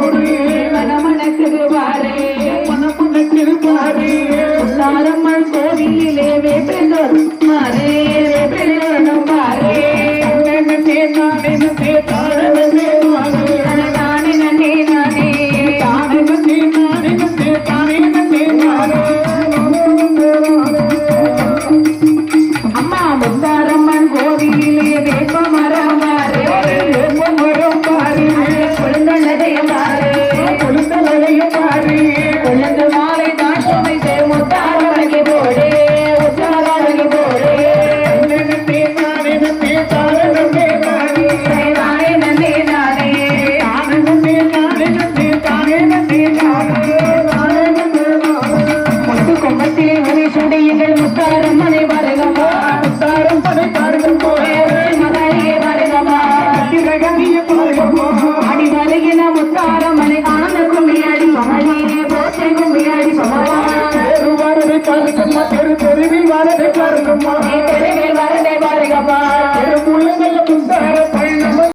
போடு மனமணக்குது பாரு மனமணக்குது பாரு முத்தாரம்மன் கோவிலிலே வேப்பிலோர் மாறே வேப்பிலோர் பாரு அம்மா முத்தாரம்மன் கோவிலிலே வேப்ப மரம் பாரு வேப்ப மரம் பாரு கொழுந்தலையும் பாரு கொழுந்தலையும் பாரு கொழுந்து மாலை தான் சுமைத்து முத்தாரம்மனுக்கு போடு முத்தாரம்மனுக்கு போடு முத்து கொம்பத்திலே ஒரு சுடையுங்கள் முத்தாரம்மனை வருகமா முத்தாரம்மனை பாருங்கம்மா மகாரியை வருகமா அடி வருகிற முத்தாரம்மனை ஆனந்த கும்பியாடி மகளிரே போச்சை கும்பியாடி வரதை பாருங்கம்மா தெருவில் வரதை பாருங்கம்மா தெருவில் வரதை பாருங்கம்மா தெரு முள்ளங்கள் முத்தார